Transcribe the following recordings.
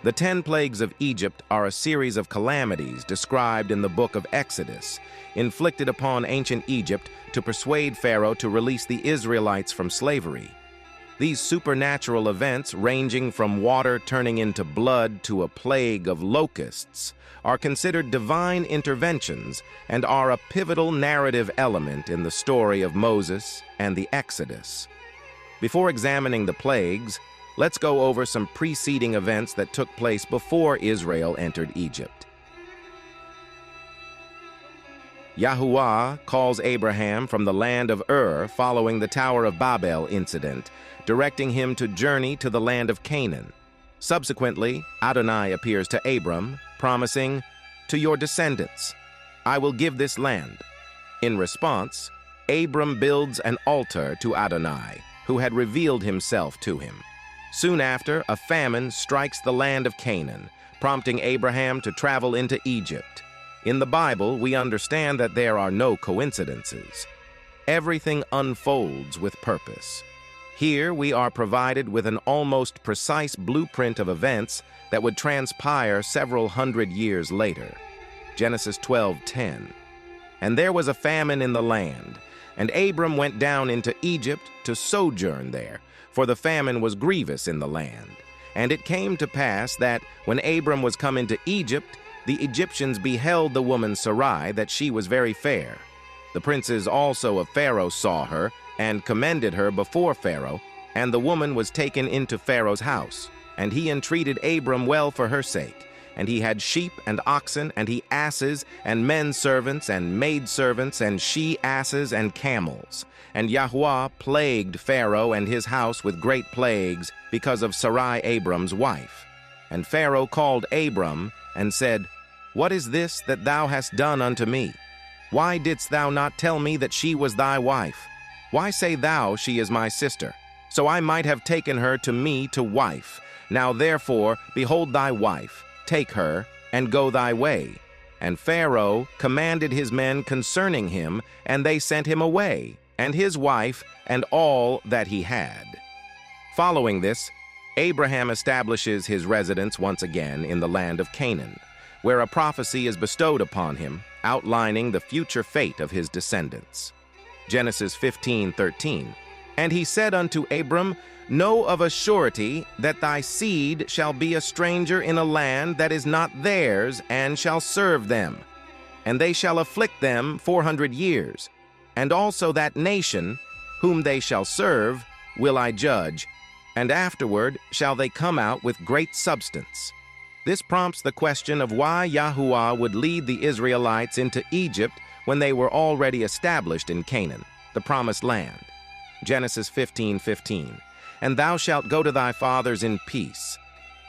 The 10 plagues of Egypt are a series of calamities described in the book of Exodus, inflicted upon ancient Egypt to persuade Pharaoh to release the Israelites from slavery. These supernatural events, ranging from water turning into blood to a plague of locusts, are considered divine interventions and are a pivotal narrative element in the story of Moses and the Exodus. Before examining the plagues, let's go over some preceding events that took place before Israel entered Egypt. Yahuwah calls Abraham from the land of Ur following the Tower of Babel incident, directing him to journey to the land of Canaan. Subsequently, Adonai appears to Abram, promising, "To your descendants, I will give this land." In response, Abram builds an altar to Adonai, who had revealed himself to him. Soon after, a famine strikes the land of Canaan, prompting Abraham to travel into Egypt. In the Bible, we understand that there are no coincidences. Everything unfolds with purpose. Here, we are provided with an almost precise blueprint of events that would transpire several hundred years later. Genesis 12:10. And there was a famine in the land, and Abram went down into Egypt to sojourn there, for the famine was grievous in the land. And it came to pass that, when Abram was come into Egypt, the Egyptians beheld the woman Sarai, that she was very fair. The princes also of Pharaoh saw her, and commended her before Pharaoh, and the woman was taken into Pharaoh's house. And he entreated Abram well for her sake. And he had sheep and oxen, and he asses, and men servants, and maid servants, and she-asses, and camels. And Yahuwah plagued Pharaoh and his house with great plagues because of Sarai Abram's wife. And Pharaoh called Abram, and said, "What is this that thou hast done unto me? Why didst thou not tell me that she was thy wife? Why say thou, she is my sister? So I might have taken her to me to wife. Now therefore, behold thy wife, take her, and go thy way." And Pharaoh commanded his men concerning him, and they sent him away, and his wife, and all that he had. Following this, Abraham establishes his residence once again in the land of Canaan, where a prophecy is bestowed upon him, outlining the future fate of his descendants. Genesis 15:13. And he said unto Abram, "Know of a surety that thy seed shall be a stranger in a land that is not theirs, and shall serve them. And they shall afflict them 400 years. And also that nation, whom they shall serve, will I judge, and afterward shall they come out with great substance." This prompts the question of why Yahuwah would lead the Israelites into Egypt when they were already established in Canaan, the promised land. Genesis 15:15. And thou shalt go to thy fathers in peace.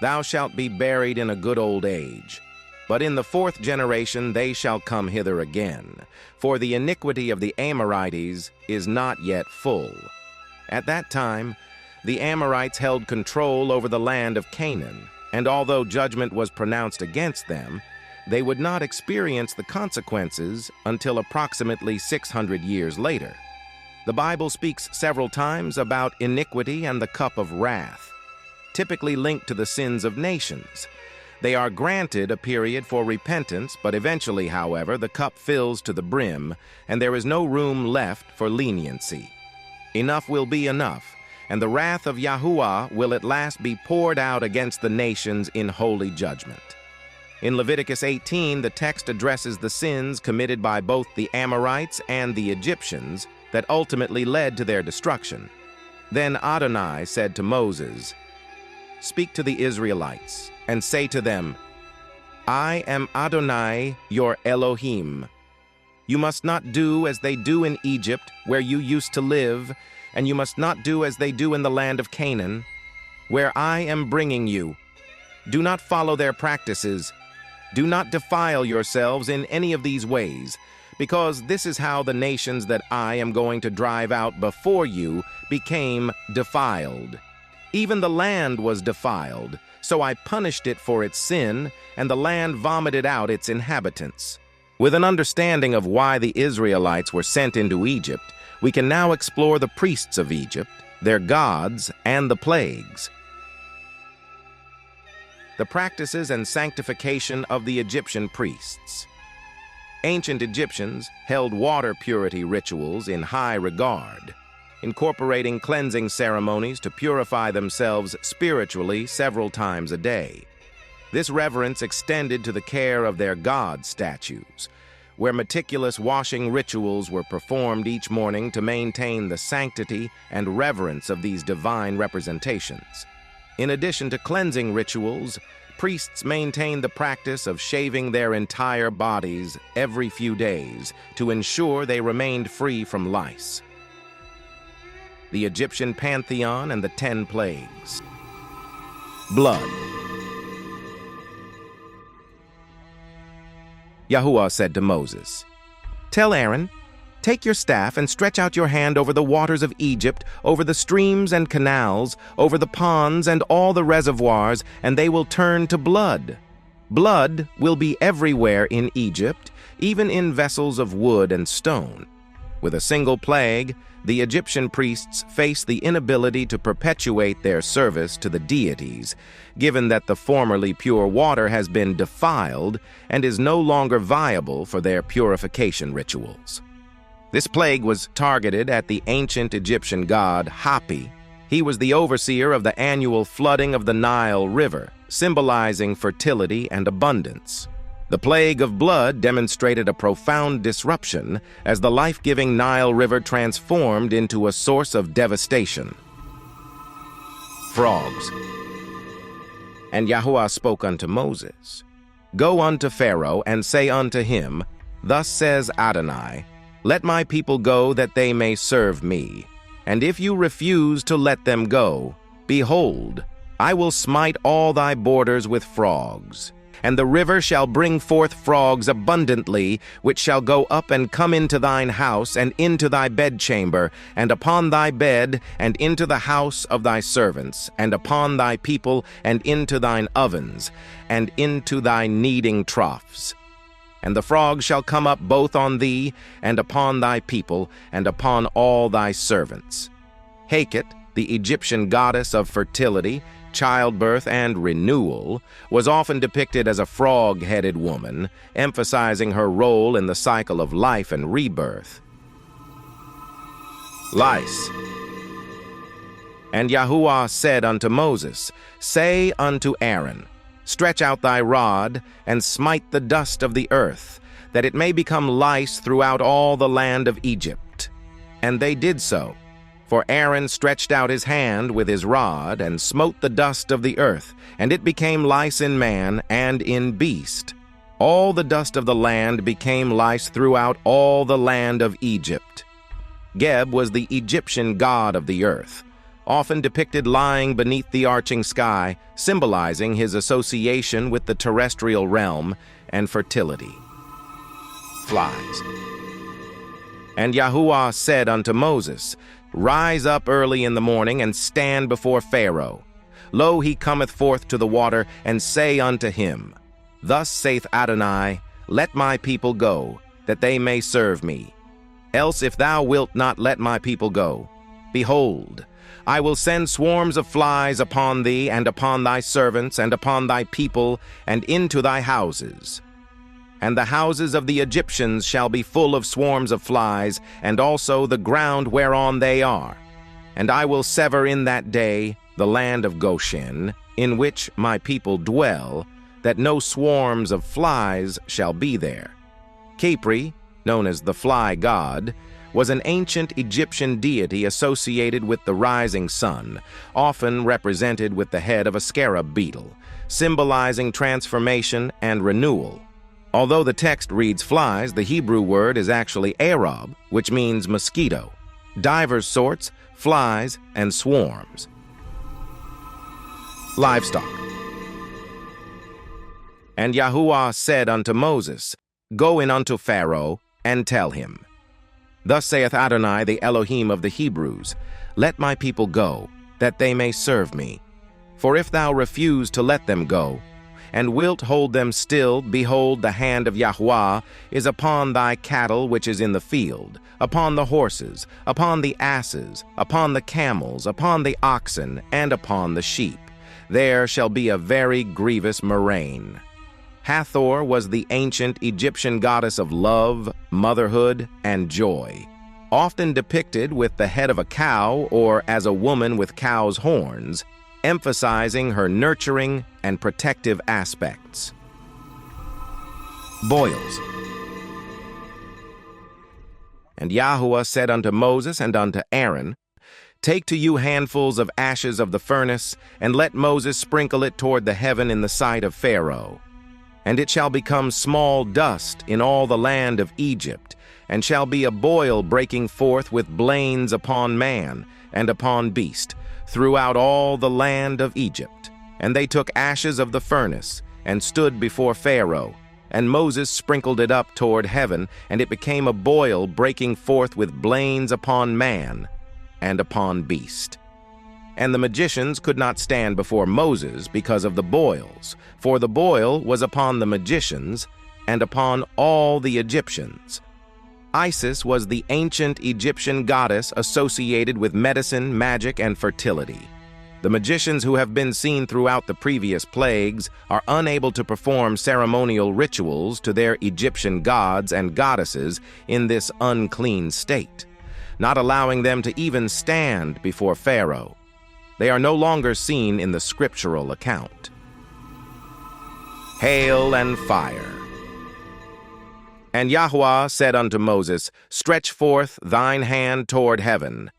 Thou shalt be buried in a good old age. But in the 4th generation they shall come hither again, for the iniquity of the Amorites is not yet full. At that time, the Amorites held control over the land of Canaan, and although judgment was pronounced against them, they would not experience the consequences until approximately 600 years later. The Bible speaks several times about iniquity and the cup of wrath, typically linked to the sins of nations. They are granted a period for repentance, but eventually, however, the cup fills to the brim, and there is no room left for leniency. Enough will be enough, and the wrath of Yahuwah will at last be poured out against the nations in holy judgment. In Leviticus 18, the text addresses the sins committed by both the Amorites and the Egyptians that ultimately led to their destruction. Then Adonai said to Moses, "Speak to the Israelites, and say to them, I am Adonai, your Elohim. You must not do as they do in Egypt, where you used to live, and you must not do as they do in the land of Canaan, where I am bringing you. Do not follow their practices. Do not defile yourselves in any of these ways, because this is how the nations that I am going to drive out before you became defiled. Even the land was defiled, so I punished it for its sin, and the land vomited out its inhabitants." With an understanding of why the Israelites were sent into Egypt, we can now explore the priests of Egypt, their gods, and the plagues. the practices and sanctification of the Egyptian priests. Ancient Egyptians held water purity rituals in high regard, incorporating cleansing ceremonies to purify themselves spiritually several times a day. This reverence extended to the care of their god statues, where meticulous washing rituals were performed each morning to maintain the sanctity and reverence of these divine representations. In addition to cleansing rituals, priests maintained the practice of shaving their entire bodies every few days to ensure they remained free from lice. The Egyptian pantheon and the 10 plagues. Blood. Yahuwah said to Moses, "Tell Aaron, take your staff and stretch out your hand over the waters of Egypt, over the streams and canals, over the ponds and all the reservoirs, and they will turn to blood. Blood will be everywhere in Egypt, even in vessels of wood and stone." With a single plague, the Egyptian priests faced the inability to perpetuate their service to the deities, given that the formerly pure water has been defiled and is no longer viable for their purification rituals. This plague was targeted at the ancient Egyptian god Hapi. He was the overseer of the annual flooding of the Nile River, symbolizing fertility and abundance. The plague of blood demonstrated a profound disruption as the life-giving Nile River transformed into a source of devastation. Frogs. And Yahuwah spoke unto Moses, "Go unto Pharaoh, and say unto him, Thus says Adonai, Let my people go, that they may serve me. And if you refuse to let them go, behold, I will smite all thy borders with frogs. And the river shall bring forth frogs abundantly, which shall go up and come into thine house, and into thy bedchamber, and upon thy bed, and into the house of thy servants, and upon thy people, and into thine ovens, and into thy kneading troughs. And the frogs shall come up both on thee, and upon thy people, and upon all thy servants." Heket, the Egyptian goddess of fertility, childbirth, and renewal, was often depicted as a frog-headed woman, emphasizing her role in the cycle of life and rebirth. Lice. And Yahuwah said unto Moses, "Say unto Aaron, Stretch out thy rod, and smite the dust of the earth, that it may become lice throughout all the land of Egypt." And they did so. For Aaron stretched out his hand with his rod, and smote the dust of the earth, and it became lice in man and in beast. All the dust of the land became lice throughout all the land of Egypt. Geb was the Egyptian god of the earth, often depicted lying beneath the arching sky, symbolizing his association with the terrestrial realm and fertility. Flies. And Yahuwah said unto Moses, "Rise up early in the morning, and stand before Pharaoh. Lo, he cometh forth to the water, and say unto him, Thus saith Adonai, Let my people go, that they may serve me. Else if thou wilt not let my people go, behold, I will send swarms of flies upon thee, and upon thy servants, and upon thy people, and into thy houses. And the houses of the Egyptians shall be full of swarms of flies, and also the ground whereon they are. And I will sever in that day the land of Goshen, in which my people dwell, that no swarms of flies shall be there." Khepri, known as the fly god, was an ancient Egyptian deity associated with the rising sun, often represented with the head of a scarab beetle, symbolizing transformation and renewal. Although the text reads flies, the Hebrew word is actually arab, which means mosquito. Divers sorts, flies, and swarms. Livestock. And Yahuwah said unto Moses, "Go in unto Pharaoh, and tell him, Thus saith Adonai, the Elohim of the Hebrews, Let my people go, that they may serve me. For if thou refuse to let them go, and wilt hold them still, behold, the hand of Yahuwah is upon thy cattle which is in the field, upon the horses, upon the asses, upon the camels, upon the oxen, and upon the sheep. there shall be a very grievous murrain. Hathor was the ancient Egyptian goddess of love, motherhood, and joy, often depicted with the head of a cow or as a woman with cow's horns, emphasizing her nurturing and protective aspects. Boils. And Yahuwah said unto Moses and unto Aaron, Take to you handfuls of ashes of the furnace, and let Moses sprinkle it toward the heaven in the sight of Pharaoh. And it shall become small dust in all the land of Egypt, and shall be a boil breaking forth with blains upon man and upon beast, throughout all the land of Egypt. And they took ashes of the furnace, and stood before Pharaoh. And Moses sprinkled it up toward heaven, and it became a boil breaking forth with blains upon man and upon beast. And the magicians could not stand before Moses because of the boils, for the boil was upon the magicians and upon all the Egyptians. Isis was the ancient Egyptian goddess associated with medicine, magic, and fertility. The magicians who have been seen throughout the previous plagues are unable to perform ceremonial rituals to their Egyptian gods and goddesses in this unclean state, not allowing them to even stand before Pharaoh. They are no longer seen in the scriptural account. Hail and fire. And Yahuwah said unto Moses, Stretch forth thine hand toward heaven,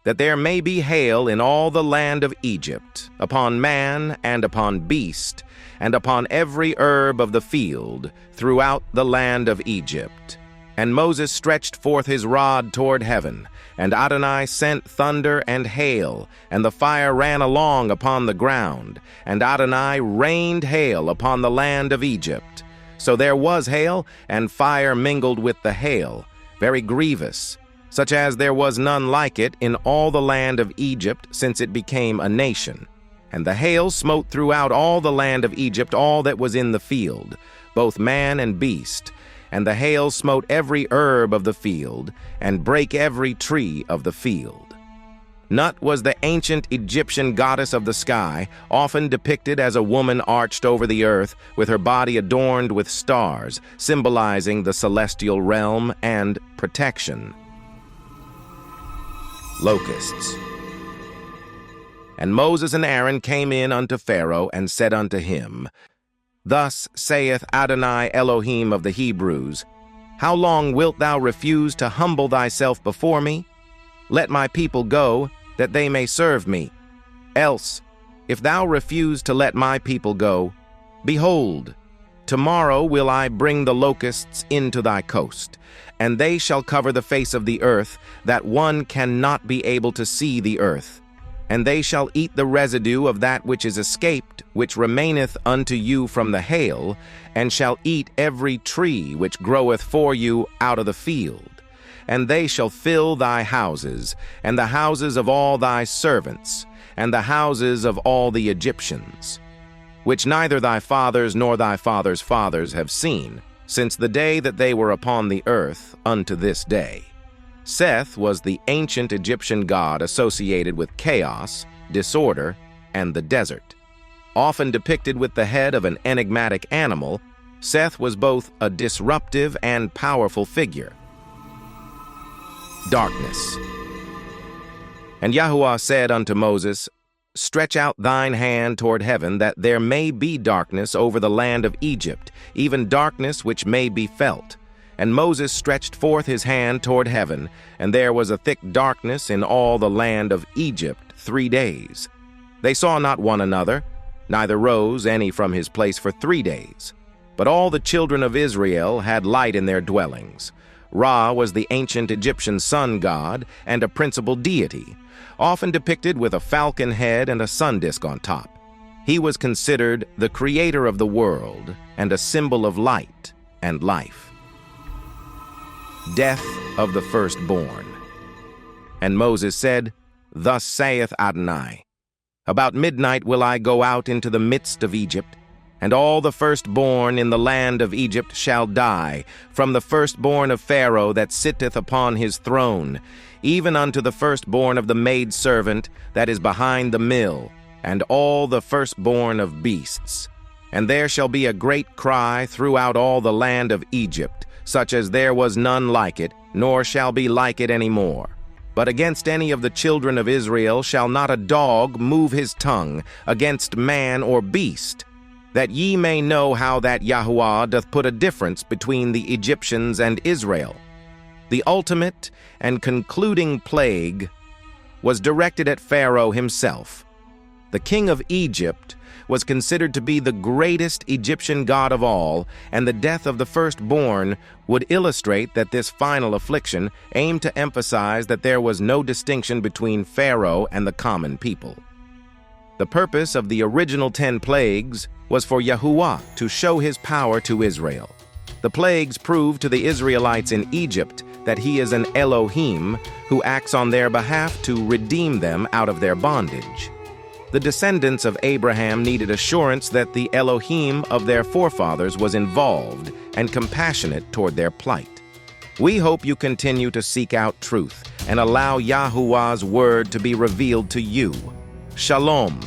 that there may be hail in all the land of Egypt, upon man and upon beast, and upon every herb of the field, throughout the land of Egypt. And Moses stretched forth his rod toward heaven, and Adonai sent thunder and hail, and the fire ran along upon the ground, and Adonai rained hail upon the land of Egypt. So there was hail, and fire mingled with the hail, very grievous, such as there was none like it in all the land of Egypt since it became a nation. And the hail smote throughout all the land of Egypt all that was in the field, both man and beast. And the hail smote every herb of the field, and brake every tree of the field. Nut was the ancient Egyptian goddess of the sky, often depicted as a woman arched over the earth, with her body adorned with stars, symbolizing the celestial realm and protection. Locusts. And Moses and Aaron came in unto Pharaoh, and said unto him, Thus saith Adonai Elohim of the Hebrews, How long wilt thou refuse to humble thyself before me? Let my people go, that they may serve me. Else, if thou refuse to let my people go, behold, tomorrow will I bring the locusts into thy coast, and they shall cover the face of the earth, that one cannot be able to see the earth. And they shall eat the residue of that which is escaped, which remaineth unto you from the hail, and shall eat every tree which groweth for you out of the field. And they shall fill thy houses, and the houses of all thy servants, and the houses of all the Egyptians, which neither thy fathers nor thy fathers' fathers have seen, since the day that they were upon the earth unto this day. Seth was the ancient Egyptian god associated with chaos, disorder, and the desert. Often depicted with the head of an enigmatic animal, Seth was both a disruptive and powerful figure. Darkness. And Yahuwah said unto Moses, Stretch out thine hand toward heaven, that there may be darkness over the land of Egypt, even darkness which may be felt. And Moses stretched forth his hand toward heaven, and there was a thick darkness in all the land of Egypt 3 days. They saw not one another, neither rose any from his place for 3 days. But all the children of Israel had light in their dwellings. Ra was the ancient Egyptian sun god and a principal deity, often depicted with a falcon head and a sun disk on top. He was considered the creator of the world and a symbol of light and life. Death of the firstborn. And Moses said, Thus saith Adonai, About midnight will I go out into the midst of Egypt, and all the firstborn in the land of Egypt shall die, from the firstborn of Pharaoh that sitteth upon his throne, even unto the firstborn of the maidservant that is behind the mill, and all the firstborn of beasts. And there shall be a great cry throughout all the land of Egypt, such as there was none like it, nor shall be like it any more. But against any of the children of Israel shall not a dog move his tongue against man or beast, that ye may know how that Yahuwah doth put a difference between the Egyptians and Israel. The ultimate and concluding plague was directed at Pharaoh himself. The king of Egypt was considered to be the greatest Egyptian god of all, and the death of the firstborn would illustrate that this final affliction aimed to emphasize that there was no distinction between Pharaoh and the common people. The purpose of the original 10 plagues was for Yahuwah to show his power to Israel. The plagues proved to the Israelites in Egypt that he is an Elohim who acts on their behalf to redeem them out of their bondage. The descendants of Abraham needed assurance that the Elohim of their forefathers was involved and compassionate toward their plight. We hope you continue to seek out truth and allow Yahuwah's word to be revealed to you. Shalom.